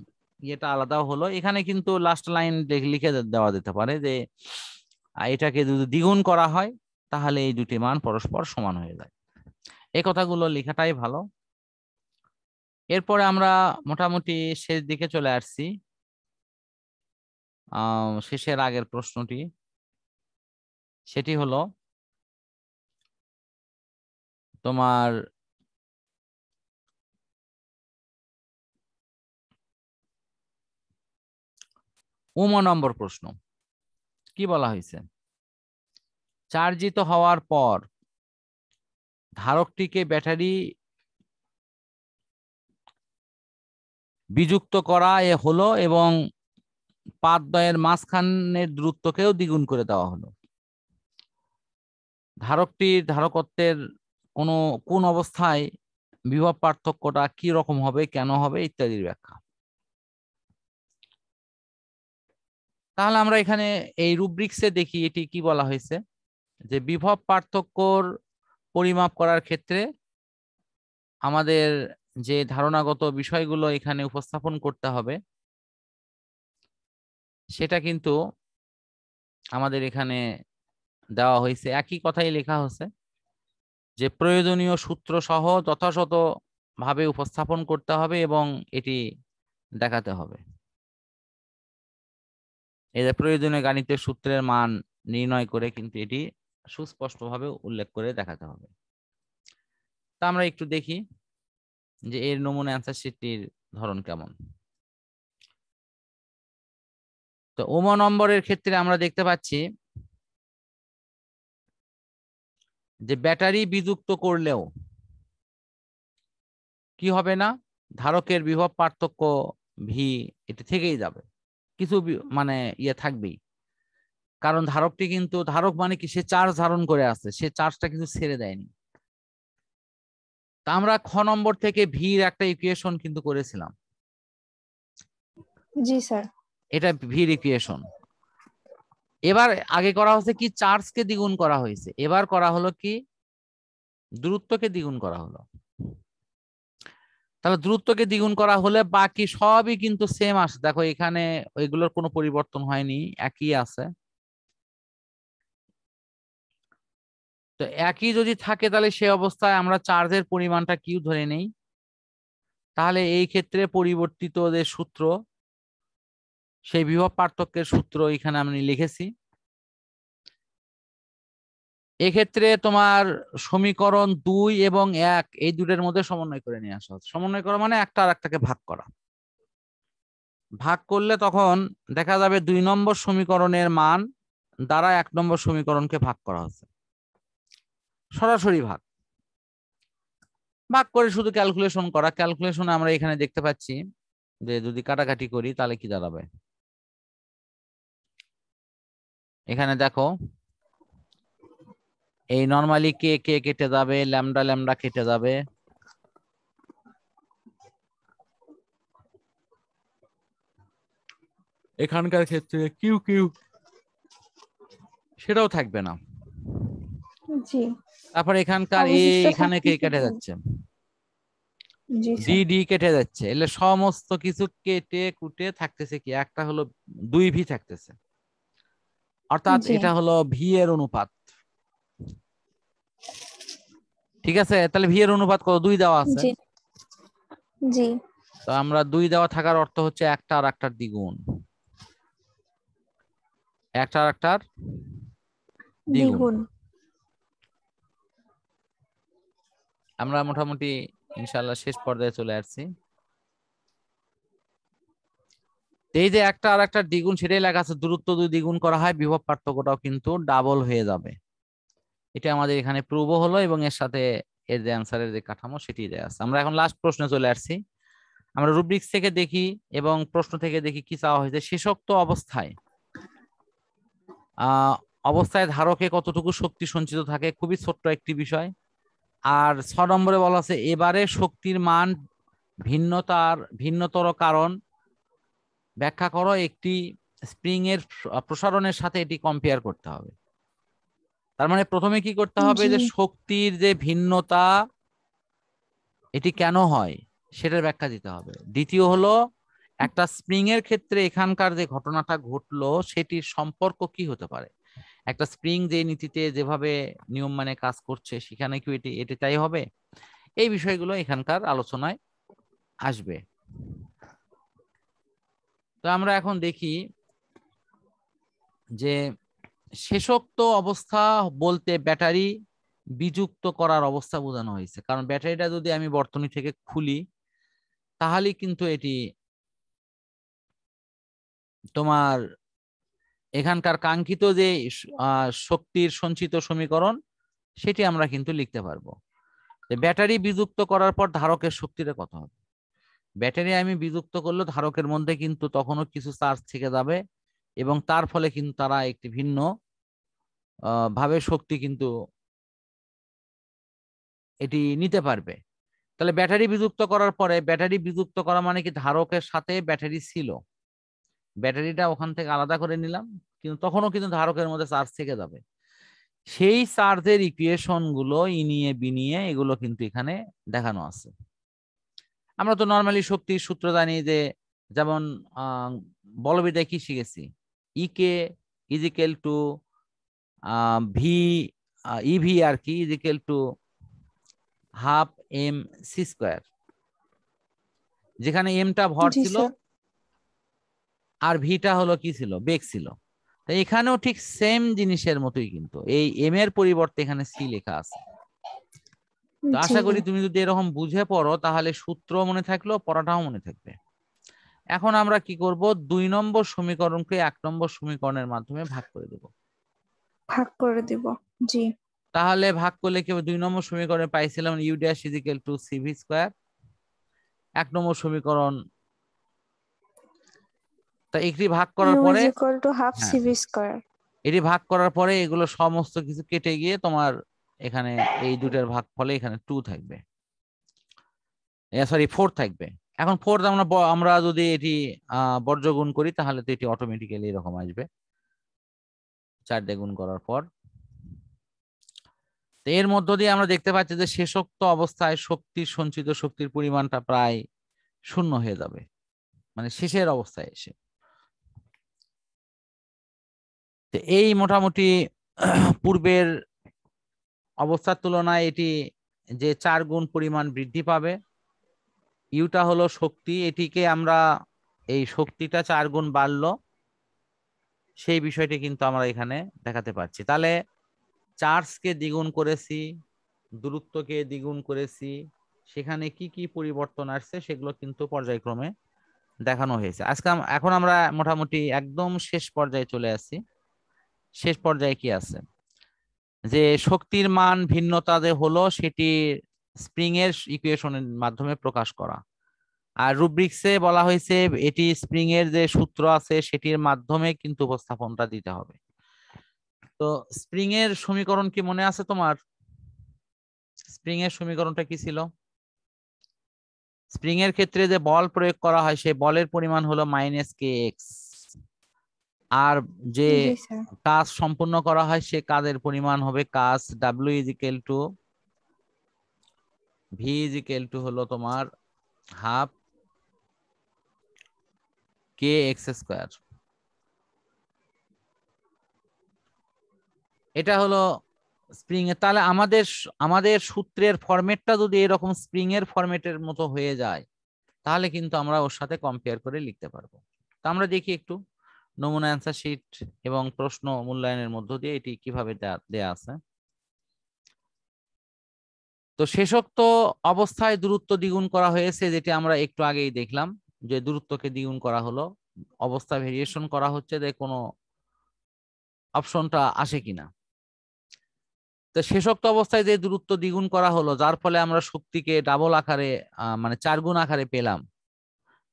এটা আলাদাও হলো। এখানে কিন্তু লাস্ট লাইন লিখে দেওয়া যেতে পারে যে এটাকে যদি দ্বিগুণ করা হয় তাহলে এই দুটি মান পরস্পর সমান হয়ে যায়। এই কথাগুলো লেখাটাই ভালো। এরপরে আমরা মোটামুটি শেষ দিকে চলে আসছি। শেষের আগের প্রশ্নটি সেটি হলো তোমার নম্বর প্রশ্ন। কি বলা হয়েছে, চার্জিত হওয়ার পর ধারকটিকে ব্যাটারি বিযুক্ত করা হলো এবং পাতদ্বয়ের মাঝখানের দূরত্বকেও দ্বিগুণ করে দেওয়া হলো। ধারকটির ধারকত্বের কোন অবস্থায় বিভব পার্থক্যটা কি রকম হবে, কেন হবে ইত্যাদির ব্যাখ্যা। তাহলে আমরা এখানে এই রুব্রিক্সে দেখি এটি কি বলা হয়েছে, যে বিভব পার্থক্যর পরিমাপ করার ক্ষেত্রে আমাদের যে ধারণাগত বিষয়গুলো এখানে উপস্থাপন করতে হবে সেটা কিন্তু আমাদের এখানে দেওয়া হয়েছে। একই কথাই লেখা হয়েছে যে প্রয়োজনীয় সূত্র সহ যথাযথ ভাবে উপস্থাপন করতে হবে এবং এটি দেখাতে হবে। এই যে প্রয়োজনীয় গাণিতিক সূত্রের মান নির্ণয় করে কিন্তু এটি সুস্পষ্টভাবে উল্লেখ করে দেখাতে হবে। তা আমরা একটু দেখি যে এর নমুনা অ্যান্সার শিটটির ধরন কেমন। তো ওম নম্বরের ক্ষেত্রে আমরা দেখতে পাচ্ছি যে ব্যাটারি বিযুক্ত করলেও কি হবে না, ধারকের বিভব পার্থক্য ভি এটা থেকেই যাবে, কিছু মানে ইয়ে থাকবেই। কারণ ধারকটি কিন্তু, ধারক মানে কি, সে চার্জ ধারণ করে আছে, সে চার্জটা কিন্তু ছেড়ে দেয়নি। তা আমরা খ নম্বর থেকে ভির একটা ইকুয়েশন কিন্তু করেছিলাম, জি স্যার। এটা ভির ইকুয়েশন। এবার আগে করা হচ্ছে কি, চার্জকে দ্বিগুণ করা হয়েছে, এবার করা হলো কি, দূরত্বকে দ্বিগুণ করা হলো। তাহলে দূরত্বকে দ্বিগুণ করা হলে বাকি সবই কিন্তু সেম আসে, দেখো এখানে ওইগুলোর কোনো পরিবর্তন হয়নি, একই আছে। তো একই যদি থাকে তাহলে সে অবস্থায় আমরা চার্জের পরিমাণটা কিউ ধরে নেই। তাহলে এই ক্ষেত্রে পরিবর্তিত যে সূত্র, সেই বিভব পার্থক্যের সূত্র এখানে আমি লিখেছি। এক্ষেত্রে তোমার সমীকরণ 2 এবং 1 এই দুটোর মধ্যে সমন্বয় করে নিয়ে আসা হচ্ছে। সমন্বয় করা মানে একটা আর একটাকে ভাগ করা। ভাগ করলে তখন দেখা যাবে 2 নম্বর সমীকরণের মান দ্বারা 1 নম্বর সমীকরণকে ভাগ করা হচ্ছে, সরাসরি ভাগ। ভাগ করে শুধু ক্যালকুলেশন করা। ক্যালকুলেশনে আমরা এখানে দেখতে পাচ্ছি যে যদি কাটাকাটি করি তাহলে কি দাঁড়াবে, এখানে দেখো এই নরমালি কে কে কেটে যাবে, ল্যামডা ল্যামডা কেটে যাবে, এখানকার ক্ষেত্রে কিউ কিউ সেটাও থাকবে না। জি। তারপর এখানকার অবশিষ্ট এখানে কে থাকবে কেটে শুধু। যাচ্ছে, জি ডি স্যার। ডি কেটে যাচ্ছে, এলে সমস্ত কিছু কেটে কুটে থাকতেছে কি, একটা হলো 2 ভি থাকতেছে, অর্থাৎ জি। এটা হলো ভি এর অনুপাত। ঠিক আছে, তাহলে ভি এর অনুপাত কত, 2 দেওয়া আছে। জি। জি। তো আমরা 2 দেওয়া থাকার অর্থ হচ্ছে একটা আর একটার দ্বিগুণ, একটা আর একটার দ্বিগুণ। দ্বিগুণ। আমরা মোটামুটি ইনশাল্লাহ শেষ পর্যায়ে চলে আসছি। এই যে একটা আর একটা দ্বিগুণ সেটাই লেখা আছে, দূরত্ব যদি দ্বিগুণ করা হয় বিভব পার্থক্যটাও কিন্তু ডাবল হয়ে যাবে। এটা আমাদের এখানে প্রুভও হলো এবং এর সাথে এর যে অ্যান্সারের যে কাঠামো সেটি দেয়া আছে। আমরা এখন লাস্ট প্রশ্নে চলে আসছি। আমরা রুব্রিক্স থেকে দেখি এবং প্রশ্ন থেকে দেখি কি চাওয়া হয়েছে। শেষোক্ত অবস্থায় অবস্থায় ধারকে কতটুকু শক্তি সঞ্চিত থাকে, খুবই ছোট্ট একটি বিষয়। আর 6 নম্বরে বলা আছে এবারে শক্তির মান ভিন্নতর কারণ ব্যাখ্যা করো, একটি স্প্রিং এর প্রসারণের সাথে এটি কম্পেয়ার করতে হবে। তার মানে প্রথমে কি করতে হবে, জি। যে শক্তির যে ভিন্নতা এটি কেন হয় সেটার ব্যাখ্যা দিতে হবে। দ্বিতীয় হলো একটা স্প্রিং এর ক্ষেত্রে এখানকার যে ঘটনাটা ঘটলো সেটির সম্পর্ক কি হতে পারে, একটা স্প্রিং যে নীতিতে যেভাবে নিয়ম মানে কাজ করছে সেখানে কি এটি এটি তাই হবে। এই বিষয়গুলো এখানকার আলোচনায় আসবে। তো আমরা এখন দেখি যে শেষোক্ত অবস্থা বলতে ব্যাটারি বিযুক্ত করার অবস্থা বোঝানো হয়েছে। কারণ ব্যাটারিটা যদি আমি বর্তনী থেকে খুলি তাহলে কিন্তু এটি তোমার এখানকার কাঙ্ক্ষিত যে শক্তির সঞ্চিত সমীকরণ সেটি আমরা কিন্তু লিখতে পারবো। ব্যাটারি বিযুক্ত করার পর ধারকের শক্তিটা কত হবে। ব্যাটারি আমি বিযুক্ত করলে ধারকের মধ্যে কিন্তু তখনও কিছু চার্জ থেকে যাবে এবং তার ফলে কিন্তু তারা একটি ভিন্ন ভাবে শক্তি কিন্তু এটি নিতে পারবে। তাহলে ব্যাটারি বিযুক্ত করার পরে, ব্যাটারি বিযুক্ত করা মানে কি ধারকের সাথে ব্যাটারি ছিল, ব্যাটারিটা ওখান থেকে আলাদা করে নিলাম, কিন্তু তখনও কিন্তু ধারকের মধ্যে চার্জ থেকে যাবে। সেই চার্জের ইকুয়েশন গুলো ইনিয়ে বিনিয়ে এগুলো কিন্তু এখানে দেখানো আছে। আমরা তো নর্মালি শক্তির সূত্র জানি যে, যেমন বলবিদ্যায় কি শিখেছি, EK is equal to V EV আর কি is equal to half M C square, যেখানে এমটা ভর জি ছিল স্যার। আর ভিটা হলো কি ছিল, বেগ ছিল। তো এখানেও ঠিক সেম জিনিসের মতোই কিন্তু এই এম এর পরিবর্তে এখানে সি লেখা আছে। তো জি। আশা করি তুমি যদি এরকম বুঝে পড়ো তাহলে সূত্র মনে থাকলো, পড়াটাও মনে থাকবে। এখন আমরা কি করব, 2 নম্বর সমীকরণকে 1 নম্বর সমীকরণের মাধ্যমে ভাগ করে দেব। ভাগ করে দিব। জি। তাহলে ভাগ করলে কি হবে, 2 নম্বর সমীকরণে পাইছিলাম U dash is equal to CV square. 1 নম্বর সমীকরণ, তা একটি ভাগ করার ইউ ইজ পরে, ইকুয়াল টু হাফ হ্যাঁ সিভি স্কয়ার। এটি ভাগ করার পরে এগুলো সমস্ত কিছু কেটে গিয়ে তোমার এখানে এই দুটার ভাগ ফলে এখানে 2 থাকবে, সরি 4 থাকবে। এখন 4 আমরা যদি এটি বর্জ্য গুণ করি তাহলে তো এটি অটোমেটিক্যালি এরকম আসবে 4 দিয়ে গুণ করার পর। তো এর মধ্য দিয়ে আমরা দেখতে পাচ্ছি যে শেষোক্ত অবস্থায় শক্তির সঞ্চিত শক্তির পরিমাণটা প্রায় শূন্য হয়ে যাবে, মানে শেষের অবস্থায় এসে। তো এই মোটামুটি পূর্বের অবস্থার তুলনায় এটি যে 4 গুণ পরিমাণ বৃদ্ধি পাবে। ইউটা হলো শক্তি, এটিকে আমরা এই শক্তিটা 4 গুণ বাড়লো সেই বিষয়টি কিন্তু আমরা এখানে দেখাতে পারছি। তাহলে চার্জকে দ্বিগুণ করেছি, দূরত্বকে দ্বিগুণ করেছি, সেখানে কি কি পরিবর্তন আসছে সেগুলো কিন্তু পর্যায়ক্রমে দেখানো হয়েছে। এখন আমরা মোটামুটি একদম শেষ পর্যায়ে চলে আসছি। শেষ পর্যায়ে কি আছে, যে শক্তির মান ভিন্নতা যে হলো সেটি স্প্রিং এর ইকুয়েশনের মাধ্যমে প্রকাশ করা। আর রুব্রিক্সে বলা হয়েছে এটি স্প্রিং এর যে সূত্র আছে সেটির মাধ্যমে কিন্তু উপস্থাপনটা দিতে হবে। তো স্প্রিং এর সমীকরণ কি মনে আছে তোমার? স্প্রিং এর সমীকরণটা কি ছিল? স্প্রিং এর ক্ষেত্রে যে বল প্রয়োগ করা হয় সেই বলের পরিমাণ হলো -kx, আর যে জি স্যার। কাজ সম্পূর্ণ করা হয় সে কাজের পরিমাণ হবে কাজ W is equal two V is equal two হলো তোমার হাফ kx স্কয়ার। এটা হলো স্প্রিং এর। তাহলে আমাদের সূত্রের ফরম্যাটটা যদি এরকম স্প্রিং এর ফরম্যাটের মতো হয়ে যায় তাহলে কিন্তু আমরা ওর সাথে কম্পেয়ার করে লিখতে পারবো। তো আমরা দেখি একটু নমুনা অ্যান্সার শিট এবং প্রশ্ন মূল্যায়নের মধ্য দিয়ে এটি কিভাবে দেয়া আছে। তো শেষোক্ত অবস্থায় দূরত্ব দ্বিগুণ করা হয়েছে, যেটি আমরা একটু আগেই দেখলাম যে দূরত্বকে দ্বিগুণ করা হলো, অবস্থা ভেরিয়েশন করা হচ্ছে যে কোনো অপশনটা আসে কিনা। তো শেষোক্ত অবস্থায় যে দূরত্ব দ্বিগুণ করা হলো যার ফলে আমরা শক্তিকে ডাবল আকারে মানে 4 গুণ আকারে পেলাম।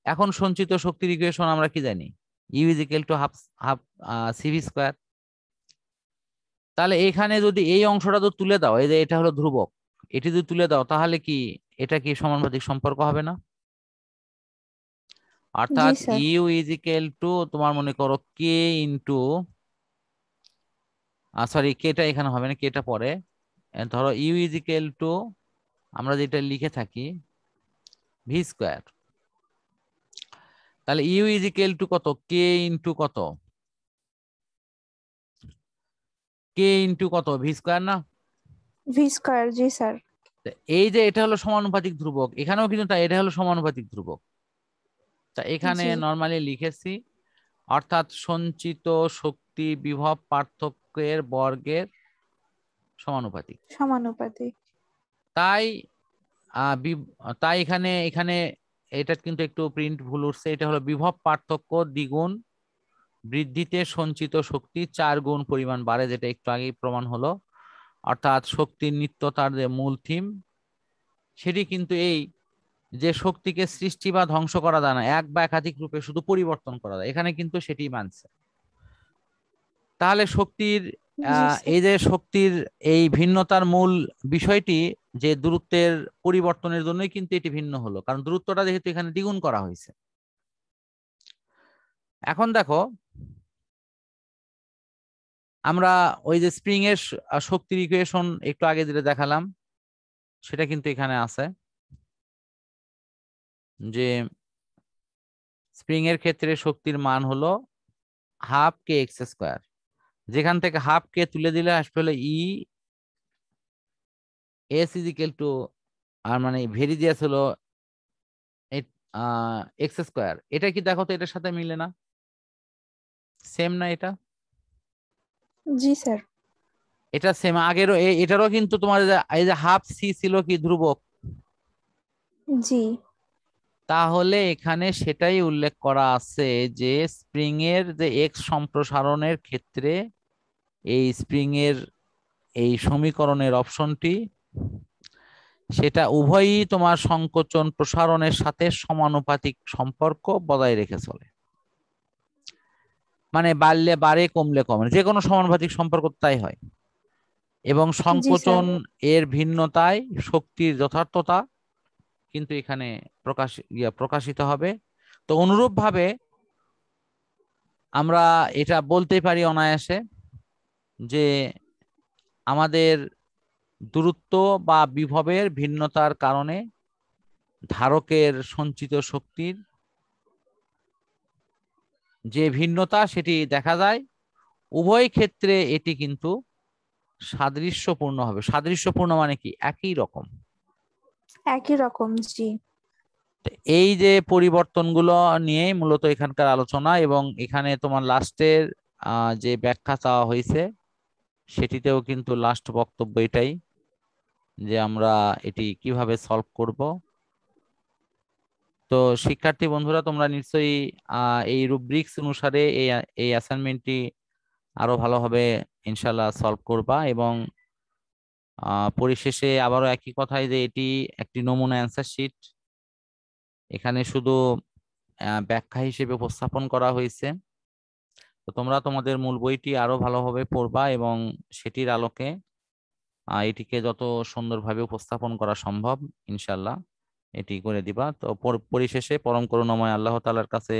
এখন সঞ্চিত শক্তির ইকুয়েশন আমরা কি জানি, U is equal to half half CV square. তাহলে এখানে যদি এই অংশটা তো তুলে দাও, এই যে এটা হলো ধ্রুবক, এটি যদি তুলে দাও তাহলে কি এটা কি সমানুপাতিক সম্পর্ক হবে না? জি অর্থাৎ sir. U is equal to তোমার মনে করো কে ইন্টু, সরি কেটা এখানে হবে না, কেটা পরে, ধরো ইউ ইজ ইকুয়াল টু আমরা যেটা লিখে থাকি ভি স্কয়ার। তাহলে ইউ ইজ ইকুয়াল টু কত, কে ইন্টু কত, কে ইন্টু কত ভি স্কয়ার না? V square. জি স্যার। তো এই যে এটা হলো সমানুপাতিক ধ্রুবক, এখানেও কিন্তু তাই, এটা হলো সমানুপাতিক ধ্রুবক। তা এখানে জি। নর্মালি লিখেছি, অর্থাৎ সঞ্চিত শক্তি বিভব পার্থক্যের বর্গের সমানুপাতিক। সমানুপাতিক। তাই তাই এখানে এখানে এটা কিন্তু একটু প্রিন্ট ভুল উঠছে, এটা হলো বিভব পার্থক্য দ্বিগুণ বৃদ্ধিতে সঞ্চিত শক্তি 4 গুণ পরিমাণ বাড়ে, যেটা একটু আগেই প্রমাণ হলো। অর্থাৎ শক্তির নিত্যতার যে মূল থিম সেটি কিন্তু এই যে শক্তিকে সৃষ্টি বা ধ্বংস করা যায় না, এক বা একাধিক রূপে শুধু পরিবর্তন করা যায়, এখানে কিন্তু সেটি মানছে। তাহলে শক্তির জি স্যার। এই যে শক্তির এই ভিন্নতার মূল বিষয়টি যে দূরত্বের পরিবর্তনের জন্যই কিন্তু এটি ভিন্ন হলো, কারণ দূরত্বটা যেহেতু এখানে দ্বিগুণ করা হয়েছে। এখন দেখো আমরা ওই যে স্প্রিং এর শক্তির ইকুয়েশন একটু আগে যেটা দেখালাম সেটা কিন্তু এখানে আছে, যে স্প্রিং এর ক্ষেত্রে শক্তির মান হলো হাফ কে এক্স স্কোয়ার, যেখান থেকে হাফ কে তুলে দিলে আসবে হলো E S is equal to, আর মানে ভেরিজিয়াস হলো এক্স স্কোয়ার। এটা কি দেখো তো এটার সাথে মিলে না? সেম না এটা? জি স্যার। এটা সেম আগেরও, এটারও কিন্তু তোমার এই যে হাফ সি ছিল কি ধ্রুবক, জি। তাহলে এখানে সেটাই উল্লেখ করা আছে যে স্প্রিং এর যে এক্স সম্প্রসারণের ক্ষেত্রে এই স্প্রিং এর এই সমীকরণের অপশনটি সেটা উভয়ই তোমার সংকোচন প্রসারণের সাথে সমানুপাতিক সম্পর্ক বজায় রেখে চলে। মানে বাড়লে বাড়ে, কমলে কমে, যে কোনো সমানুপাতিক সম্পর্ক তাই হয়। এবং জি স্যার। সংকোচন এর ভিন্নতায় শক্তির যথার্থতা কিন্তু এখানে প্রকাশিত হবে। তো অনুরূপভাবে আমরা এটা বলতেই পারি অনায়াসে যে আমাদের দূরত্ব বা বিভবের ভিন্নতার কারণে ধারকের সঞ্চিত শক্তির যে ভিন্নতা সেটি দেখা যায়। উভয় ক্ষেত্রে এটি কিন্তু সাদৃশ্যপূর্ণ হবে। সাদৃশ্যপূর্ণ মানে কি? একই রকম। একই রকম, জি। তো এই যে পরিবর্তনগুলো নিয়েই মূলত এখানকার আলোচনা, এবং এখানে তোমার লাস্টের যে ব্যাখ্যা চাওয়া হয়েছে সেটিতেও কিন্তু লাস্ট বক্তব্য এটাই যে আমরা এটি কিভাবে সলভ করব। তো শিক্ষার্থী বন্ধুরা, তোমরা নিশ্চয়ই এই রুব্রিক্স অনুসারে এই অ্যাসাইনমেন্টটি আরো ভালোভাবে ইনশাল্লাহ সলভ করবা। এবং পরিশেষে আবারও একই কথাই যে এটি একটি নমুনা অ্যান্সার শিট, এখানে শুধু ব্যাখ্যা হিসেবে উপস্থাপন করা হয়েছে। তো তোমরা তোমাদের মূল বইটি আরো ভালোভাবে পড়বা এবং সেটির আলোকে এটিকে যত সুন্দরভাবে উপস্থাপন করা সম্ভব ইনশাল্লাহ এটি করে দিবা। তো পরিশেষে পরম করুণাময় আল্লাহ তাআলার কাছে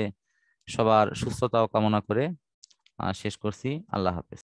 সবার সুস্থতা কামনা করে শেষ করছি। আল্লাহ হাফেজ।